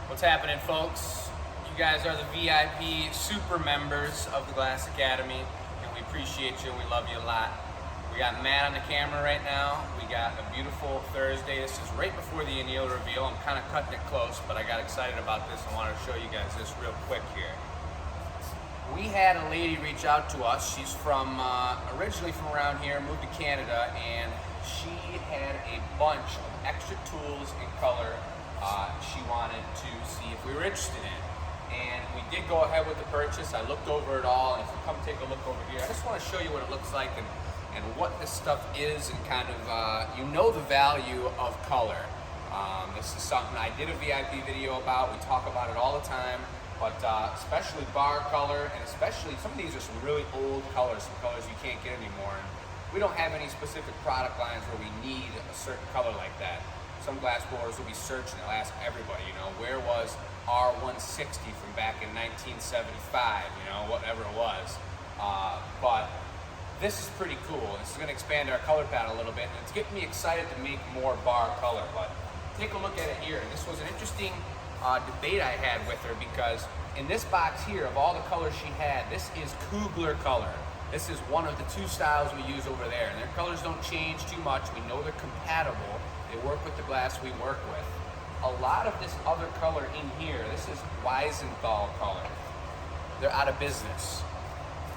What's happening, folks? You guys are the VIP super members of the Glass Academy, and we appreciate you and we love you a lot. We got Matt on the camera right now. We got a beautiful Thursday. This is right before the anneal reveal. I'm kind of cutting it close, but I got excited about this and wanted to show you guys this real quick here. We had a lady reach out to us. She's from originally from around here, moved to Canada, and she had a bunch of extra tools in color she wanted to see if we were interested in. And we did go ahead with the purchase. I looked over it all, and if you come take a look over here, I just want to show you what it looks like and what this stuff is, and kind of, the value of color. This is something I did a VIP video about. We talk about it all the time, but especially bar color, and especially some of these are some really old colors, some colors you can't get anymore. And we don't have any specific product lines where we need a certain color like that. Some glass blowers will be searching. They'll ask everybody, where was R160 from back in 1975, whatever it was. But this is pretty cool. This is going to expand our color palette a little bit, and it's getting me excited to make more bar color. But take a look at it here. This was an interesting debate I had with her, because in this box here, of all the colors she had, this is Kugler color. This is one of the two styles we use over there, and their colors don't change too much. We know they're compatible. They work with the glass we work with. A lot of this other color in here, this is Wiesenthal color. They're out of business.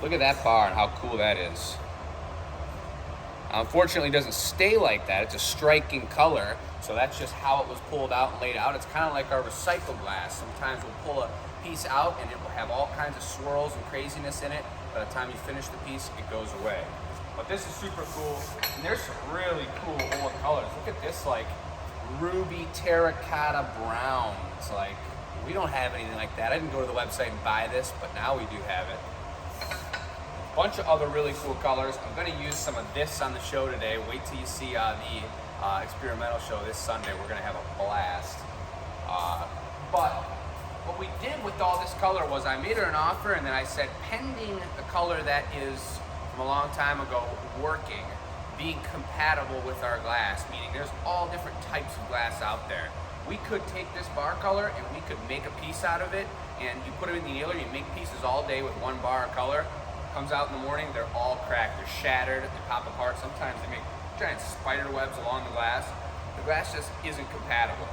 Look at that bar and how cool that is. Unfortunately, it doesn't stay like that. It's a striking color, so that's just how it was pulled out and laid out. It's kind of like our recycled glass. Sometimes we'll pull a piece out and it will have all kinds of swirls and craziness in it. By the time you finish the piece, it goes away. But this is super cool, and there's some really cool old colors. Look at this, like, ruby terracotta brown. It's like, we don't have anything like that. I didn't go to the website and buy this, but now we do have it. A bunch of other really cool colors. I'm going to use some of this on the show today. Wait till you see the experimental show this Sunday. We're going to have a blast. But what we did with all this color was I made her an offer, and then I said, pending the color that is from a long time ago working, being compatible with our glass, meaning there's all different types of glass out there. We could take this bar color and we could make a piece out of it, and you put it in the annealer, you make pieces all day with one bar of color. Comes out in the morning, they're all cracked, they're shattered, they pop apart. Sometimes they make giant spider webs along the glass. The glass just isn't compatible.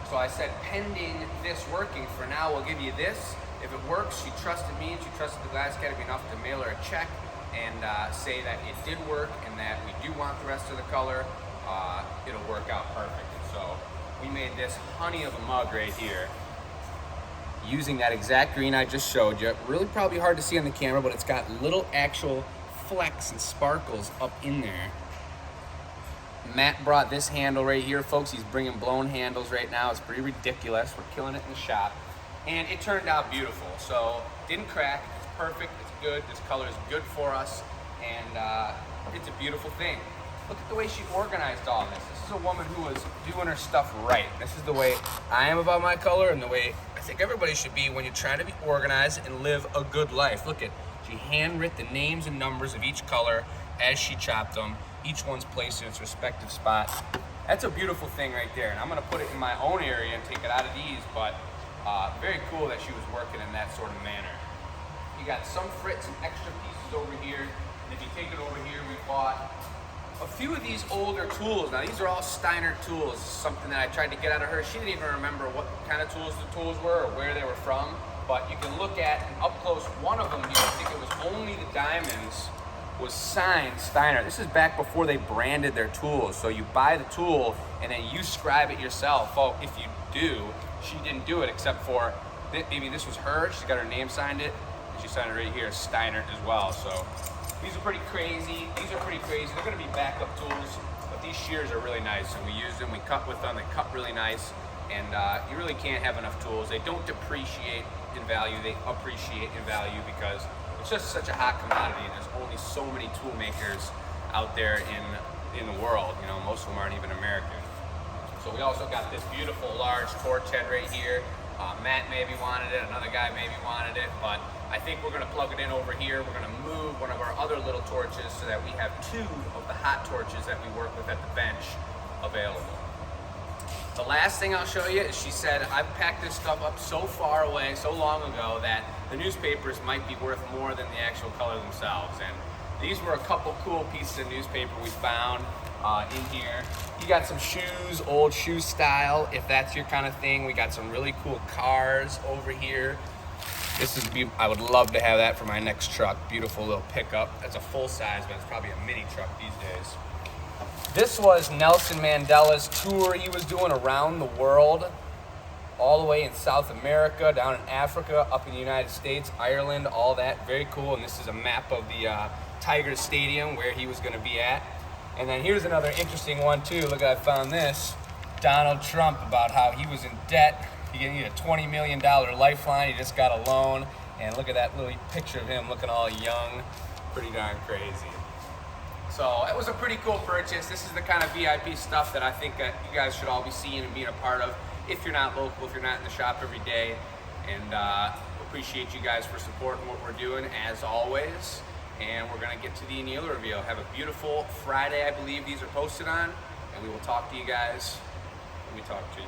So I said, pending this working, for now we'll give you this. If it works, she trusted me and she trusted the Glass Academy enough to mail her a check and say that it did work and that we do want the rest of the color. It'll work out perfect. And so we made this honey of a mug right here using that exact green I just showed you. Really probably hard to see on the camera, but it's got little actual flecks and sparkles up in there. Matt brought this handle right here, folks. He's bringing blown handles right now. It's pretty ridiculous. We're killing it in the shop. And it turned out beautiful. So, didn't crack. It's perfect. It's good. This color is good for us. And it's a beautiful thing. Look at the way she organized all this. This is a woman who was doing her stuff right. This is the way I am about my color, and the way I think everybody should be when you're trying to be organized and live a good life. Look at, she handwrit the names and numbers of each color as she chopped them. Each one's placed in its respective spot. That's a beautiful thing right there. And I'm gonna put it in my own area and take it out of these, but very cool that she was working in that sort of manner. You got some frits and extra pieces over here. And if you take it over here, we bought a few of these older tools. Now these are all Steiner tools, something that I tried to get out of her. She didn't even remember what kind of tools the tools were or where they were from, but you can look at and up close, one of them, I think it was only the diamonds, was signed Steiner. This is back before they branded their tools. So you buy the tool and then you scribe it yourself. Well, if you do, she didn't do it except for, maybe this was her, she's got her name signed it, and she signed it right here, Steiner as well. So these are pretty crazy. These are pretty crazy. They're gonna be backup tools, but these shears are really nice, and we use them, we cut with them, they cut really nice, and you really can't have enough tools. They don't depreciate in value, they appreciate in value, because it's just such a hot commodity, and there's only so many tool makers out there in the world. Most of them aren't even American. So we also got this beautiful large torch head right here. Matt maybe wanted it, another guy maybe wanted it, but I think we're gonna plug it in over here. We're gonna move one of our other little torches so that we have two of the hot torches that we work with at the bench available. The last thing I'll show you is she said, I've packed this stuff up so far away, so long ago, that the newspapers might be worth more than the actual color themselves. And these were a couple cool pieces of newspaper we found in here. You got some shoes, old shoe style, if that's your kind of thing. We got some really cool cars over here. This is, I would love to have that for my next truck. Beautiful little pickup. That's a full size, but it's probably a mini truck these days. This was Nelson Mandela's tour he was doing around the world, all the way in South America, down in Africa, up in the United States, Ireland, all that. Very cool. And this is a map of the Tigers Stadium where he was going to be at. And then here's another interesting one too. Look, I found this. Donald Trump, about how he was in debt. He needed a $20 million lifeline. He just got a loan. And look at that little picture of him looking all young. Pretty darn crazy. So it was a pretty cool purchase. This is the kind of VIP stuff that I think that you guys should all be seeing and being a part of if you're not local, if you're not in the shop every day. And appreciate you guys for supporting what we're doing as always. And we're going to get to the annealer reveal. Have a beautiful Friday, I believe these are posted on. And we will talk to you guys when we talk to you.